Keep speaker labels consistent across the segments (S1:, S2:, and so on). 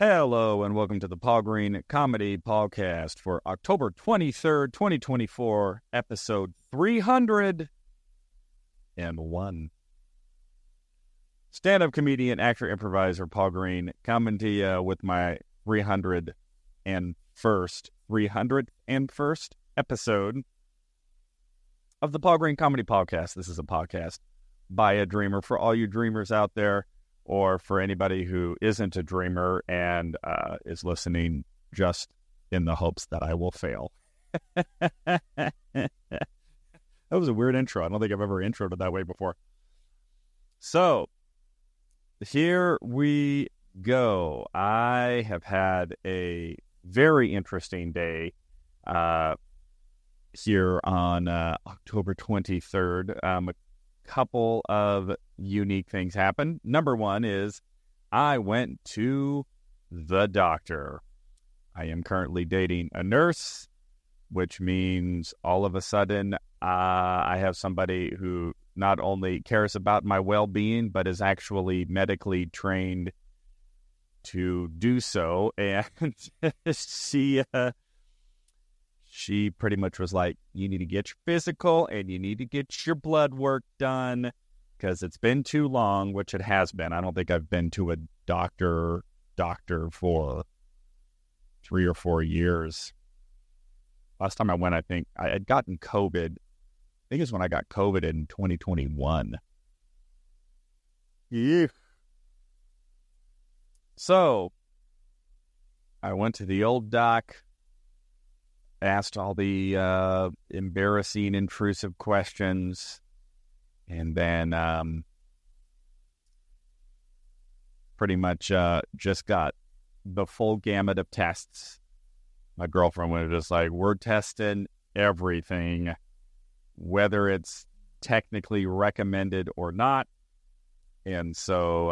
S1: Hello and welcome to the Paul Green Comedy PaulCast for October 23rd, 2024, episode 301. Stand-up comedian, actor, improviser Paul Green coming to you with my 301st episode of the Paul Green Comedy PaulCast. This is a podcast by a dreamer for all you dreamers out there, or for anybody who isn't a dreamer and is listening just in the hopes that I will fail. That was a weird intro. I don't think I've ever introed it that way before. So, here we go. I have had a very interesting day here on October 23rd. A couple of unique things happened. Number one is I went to the doctor. I am currently dating a nurse, which means all of a sudden I have somebody who not only cares about my well-being, but is actually medically trained to do so. And she pretty much was like, you need to get your physical and you need to get your blood work done because it's been too long, which it has been. I don't think I've been to a doctor for 3 or 4 years. Last time I went, I think I had gotten COVID. I think it was when I got COVID in 2021. Yeah. So I went to the old doc, asked all the embarrassing, intrusive questions, and then pretty much just got the full gamut of tests. My girlfriend was just like, we're testing everything, whether it's technically recommended or not. And so,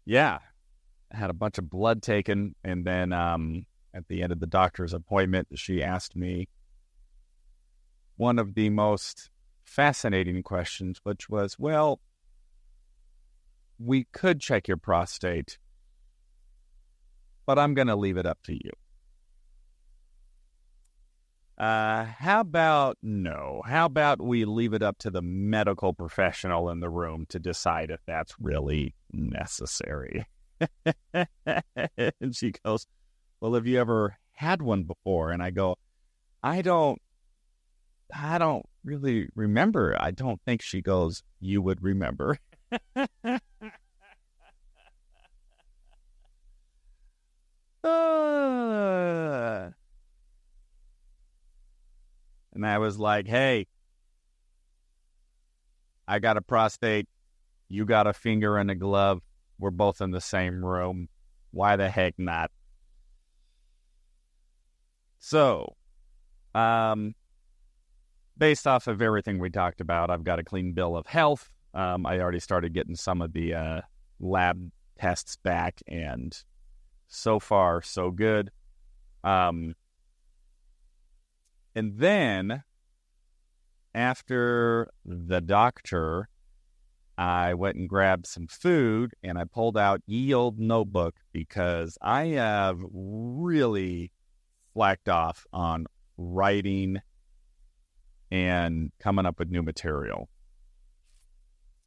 S1: yeah, I had a bunch of blood taken, and then at the end of the doctor's appointment, she asked me one of the most fascinating questions, which was, well, we could check your prostate, but I'm going to leave it up to you. How about no? How about we leave it up to the medical professional in the room to decide if that's really necessary? And she goes, well, have you ever had one before? And I go, I don't really remember. I don't think. She goes, you would remember. And I was like, hey, I got a prostate. You got a finger in a glove. We're both in the same room. Why the heck not? So, based off of everything we talked about, I've got a clean bill of health. I already started getting some of the lab tests back, and so far, so good. And then, after the doctor, I went and grabbed some food, and I pulled out ye old notebook because I have really slacked off on writing and coming up with new material.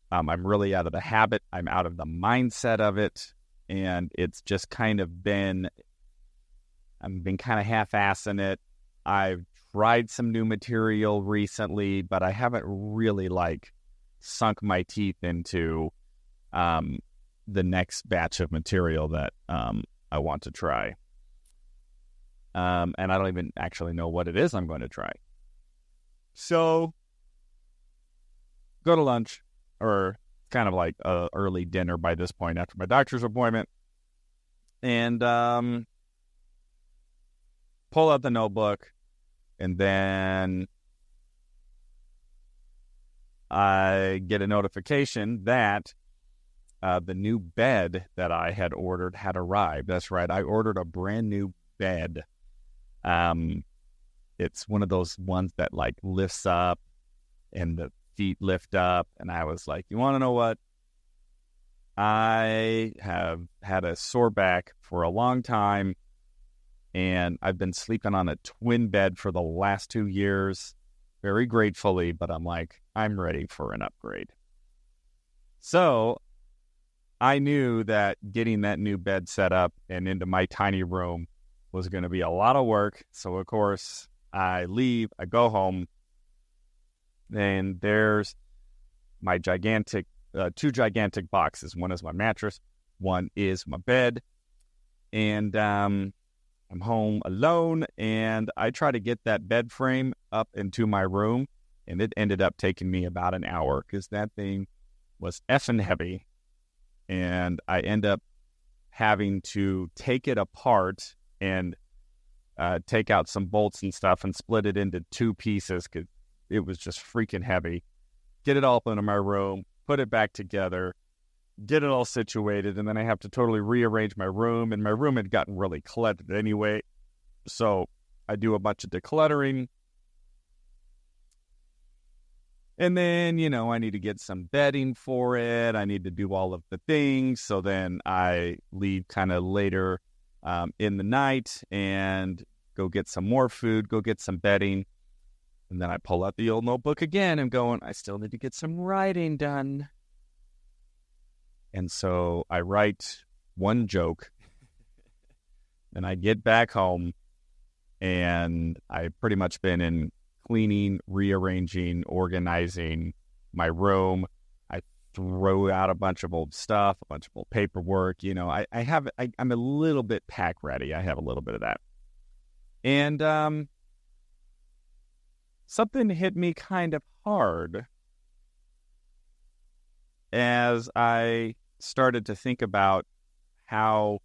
S1: I'm really out of the habit. I'm out of the mindset of it. And it's just kind of been, I've been kind of half-assing it. I've tried some new material recently, but I haven't really sunk my teeth into the next batch of material that I want to try. And I don't even actually know what it is I'm going to try. So, go to lunch, or kind of like a early dinner by this point after my doctor's appointment, and pull out the notebook, and then I get a notification that the new bed that I had ordered had arrived. That's right, I ordered a brand new bed. It's one of those ones that lifts up and the feet lift up. And I was like, you want to know what? I have had a sore back for a long time, and I've been sleeping on a twin bed for the last 2 years, very gratefully, but I'm like, I'm ready for an upgrade. So I knew that getting that new bed set up and into my tiny room was going to be a lot of work. So, of course, I leave, I go home, and there's my two gigantic boxes. One is my mattress, one is my bed, and I'm home alone, and I try to get that bed frame up into my room, and it ended up taking me about an hour because that thing was effing heavy, and I end up having to take it apart and take out some bolts and stuff and split it into 2 pieces because it was just freaking heavy. Get it all up into my room, put it back together, get it all situated, and then I have to totally rearrange my room, and my room had gotten really cluttered anyway. So I do a bunch of decluttering. And then, I need to get some bedding for it. I need to do all of the things. So then I leave kind of later in the night and go get some more food, go get some bedding. And then I pull out the old notebook again and going, I still need to get some writing done. And so I write one joke. Then I get back home, and I've pretty much been in cleaning, rearranging, organizing my room. I throw out a bunch of old stuff, a bunch of old paperwork. I'm a little bit pack ready. I have a little bit of that. And something hit me kind of hard as I started to think about how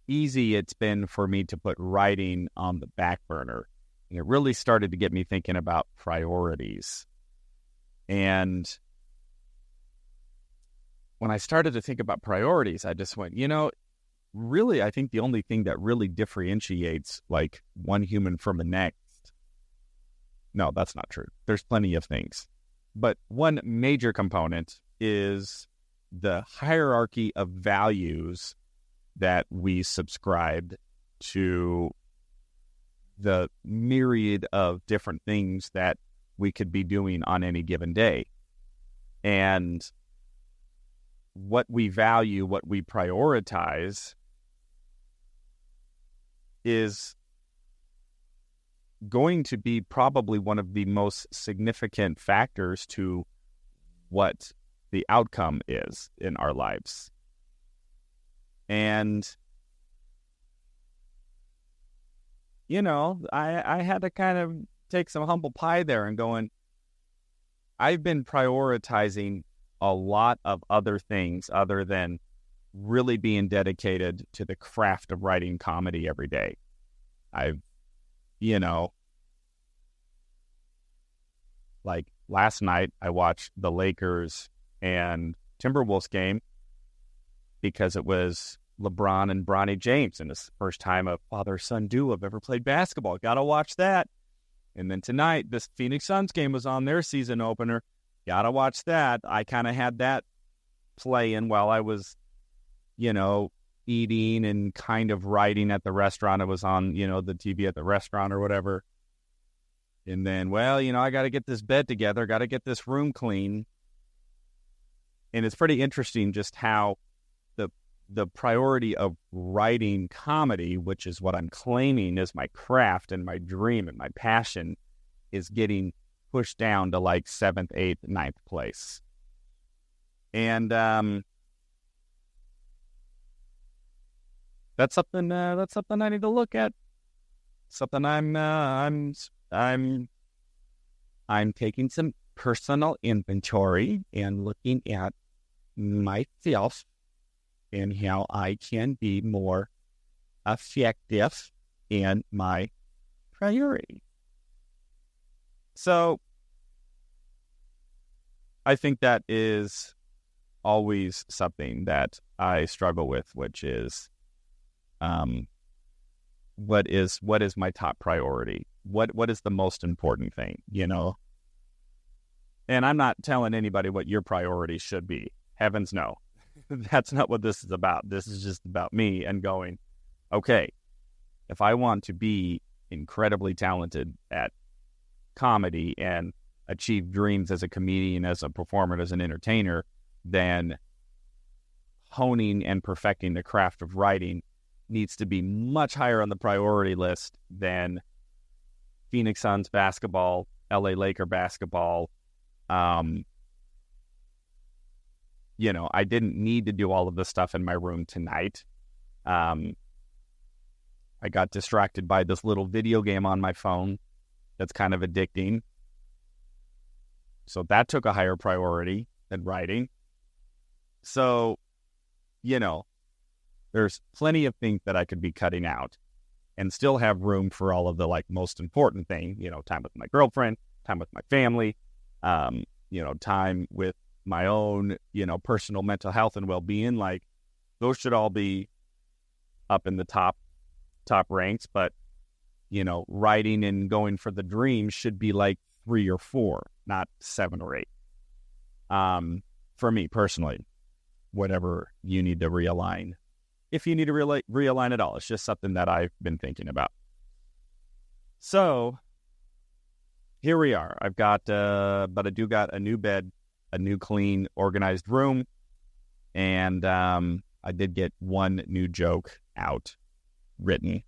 S1: easy it's been for me to put writing on the back burner. And it really started to get me thinking about priorities. And when I started to think about priorities, I just went, really, I think the only thing that really differentiates like one human from the next. No, that's not true. There's plenty of things. But one major component is the hierarchy of values that we subscribed to, the myriad of different things that we could be doing on any given day. And what we value, what we prioritize is going to be probably one of the most significant factors to what the outcome is in our lives. And, I had to kind of take some humble pie there and going, I've been prioritizing a lot of other things other than really being dedicated to the craft of writing comedy every day. Like last night, I watched the Lakers and Timberwolves game because it was LeBron and Bronny James, and it's the first time a father-son duo have ever played basketball. Got to watch that. And then tonight, this Phoenix Suns game was on their season opener. Got to watch that. I kind of had that playing while I was, eating and kind of writing at the restaurant. It was on, the TV at the restaurant or whatever. And then, I got to get this bed together, got to get this room clean. And it's pretty interesting just how the priority of writing comedy, which is what I'm claiming is my craft and my dream and my passion, is getting pushed down to like 7th, 8th, 9th place. And that's something I need to look at. Something I'm taking some personal inventory and looking at myself and how I can be more effective in my priority. So I think that is always something that I struggle with, which is what is my top priority? What is the most important thing, And I'm not telling anybody what your priorities should be. Heavens no. that's not what this is about. This is just about me and going, okay, if I want to be incredibly talented at comedy and achieve dreams as a comedian, as a performer, as an entertainer, then honing and perfecting the craft of writing needs to be much higher on the priority list than Phoenix Suns basketball, LA Laker basketball. I didn't need to do all of this stuff in my room tonight. I got distracted by this little video game on my phone that's kind of addicting. So that took a higher priority than writing. So, there's plenty of things that I could be cutting out and still have room for all of the most important thing, time with my girlfriend, time with my family, time with my own, personal mental health and well-being. Those should all be up in the top ranks, but, writing and going for the dream should be 3 or 4, not 7 or 8. For me personally, whatever you need to realign, if you need to realign at all, it's just something that I've been thinking about. So here we are. I've got, but I do got a new bed, a new clean, organized room, and I did get one new joke out, written,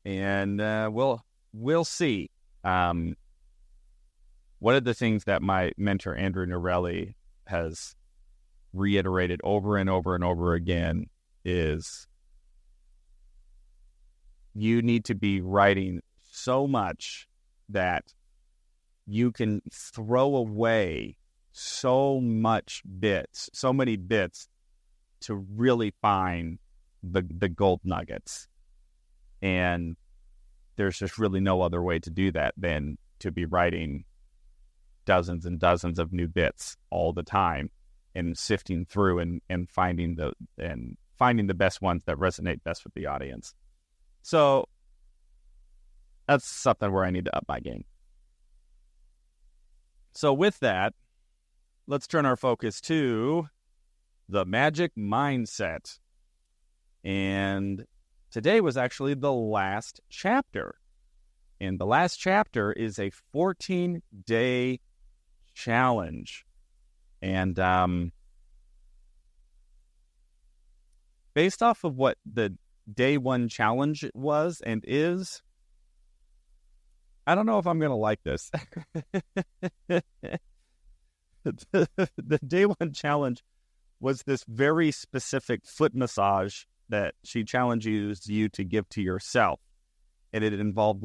S1: and we'll see. One of the things that my mentor Andrew Norelli has reiterated over and over and over again is you need to be writing so much that you can throw away so many bits to really find the gold nuggets. And there's just really no other way to do that than to be writing dozens and dozens of new bits all the time and sifting through and finding the best ones that resonate best with the audience. So that's something where I need to up my game. So with that, let's turn our focus to the magic mindset. And today was actually the last chapter. And the last chapter is a 14-day challenge. And based off of what the day one challenge was and is, I don't know if I'm going to like this. The day one challenge was this very specific foot massage that she challenges you to give to yourself. And it involved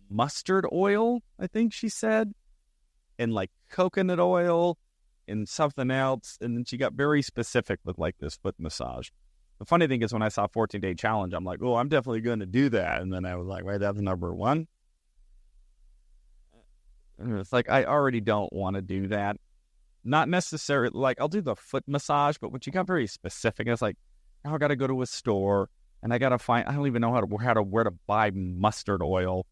S1: mustard oil, I think she said, and coconut oil and something else. And then she got very specific with this foot massage. The funny thing is when I saw 14-day challenge, I'm like, oh, I'm definitely going to do that. And then I was like, wait, that's number one. And it's I already don't want to do that. Not necessarily, I'll do the foot massage, but when she got very specific, it's now I got to go to a store and I got to find, I don't even know where to buy mustard oil.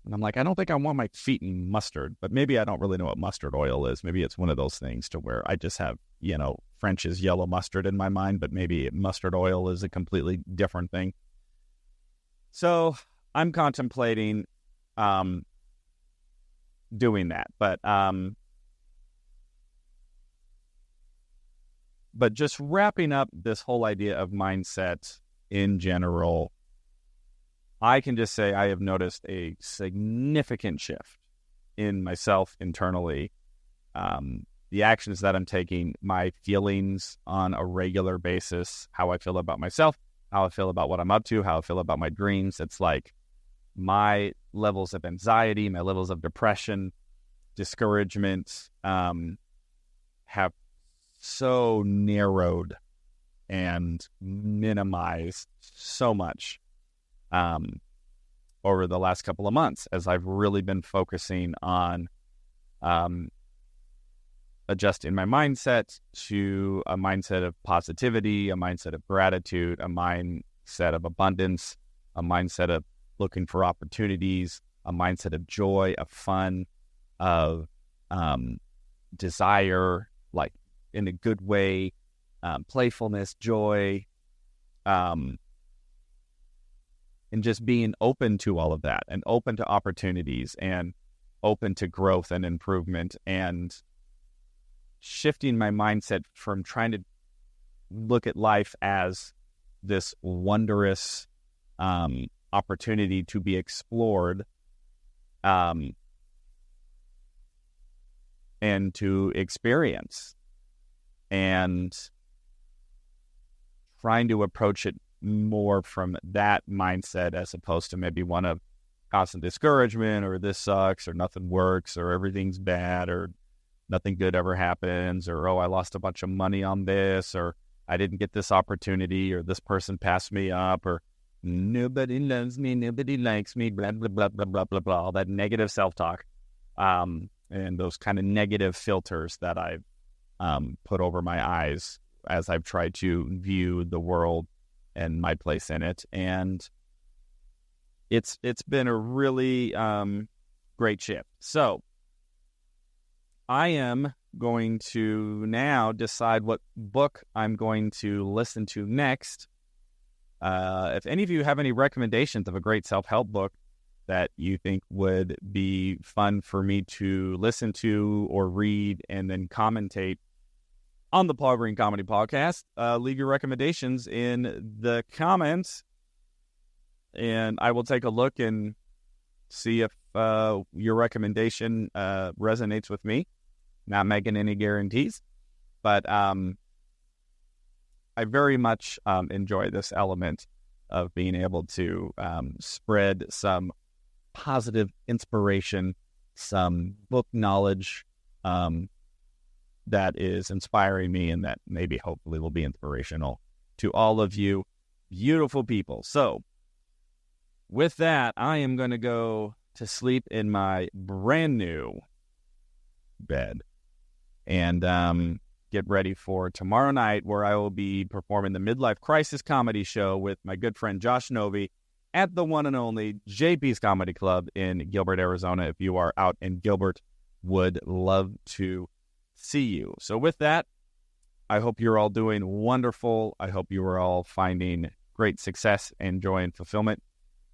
S1: And I'm like, I don't think I want my feet in mustard, but maybe I don't really know what mustard oil is. Maybe it's one of those things to where I just have, French's yellow mustard in my mind, but maybe mustard oil is a completely different thing. So I'm contemplating doing that, but just wrapping up this whole idea of mindset in general, I can just say I have noticed a significant shift in myself internally. The actions that I'm taking, my feelings on a regular basis, how I feel about myself, how I feel about what I'm up to, how I feel about my dreams. It's my levels of anxiety, my levels of depression, discouragement, have so narrowed and minimized so much over the last couple of months as I've really been focusing on adjusting my mindset to a mindset of positivity, a mindset of gratitude, a mindset of abundance, a mindset of looking for opportunities, a mindset of joy, of fun, of desire, in a good way, playfulness, joy, and just being open to all of that and open to opportunities and open to growth and improvement, and shifting my mindset from trying to look at life as this wondrous opportunity to be explored and to experience, and trying to approach it more from that mindset as opposed to maybe one of constant discouragement, or this sucks, or nothing works, or everything's bad, or nothing good ever happens, or, oh, I lost a bunch of money on this, or I didn't get this opportunity, or this person passed me up, or nobody loves me, nobody likes me, blah, blah, blah, blah, blah, blah, blah, all that negative self-talk, and those kind of negative filters that I've put over my eyes as I've tried to view the world and my place in it. And it's been a really great shift. So I am going to now decide what book I'm going to listen to next. If any of you have any recommendations of a great self-help book that you think would be fun for me to listen to or read and then commentate on the Paul Green Comedy Podcast, leave your recommendations in the comments, and I will take a look and see if your recommendation resonates with me. Not making any guarantees, but I very much enjoy this element of being able to spread some positive inspiration, some book knowledge that is inspiring me, and that maybe hopefully will be inspirational to all of you beautiful people. So with that, I am going to go to sleep in my brand new bed and get ready for tomorrow night, where I will be performing the Midlife Crisis Comedy Show with my good friend Josh Novi at the one and only JP's Comedy Club in Gilbert, Arizona. If you are out in Gilbert, would love to see you. So with that, I hope you're all doing wonderful. I hope you are all finding great success and joy and fulfillment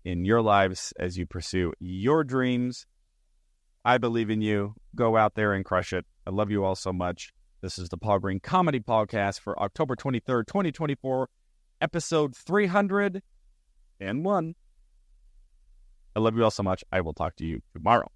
S1: in your lives as you pursue your dreams. I believe in you. Go out there and crush it. I love you all so much. This is the Paul Green Comedy Podcast for October 23rd, 2024, episode 301. I love you all so much. I will talk to you tomorrow.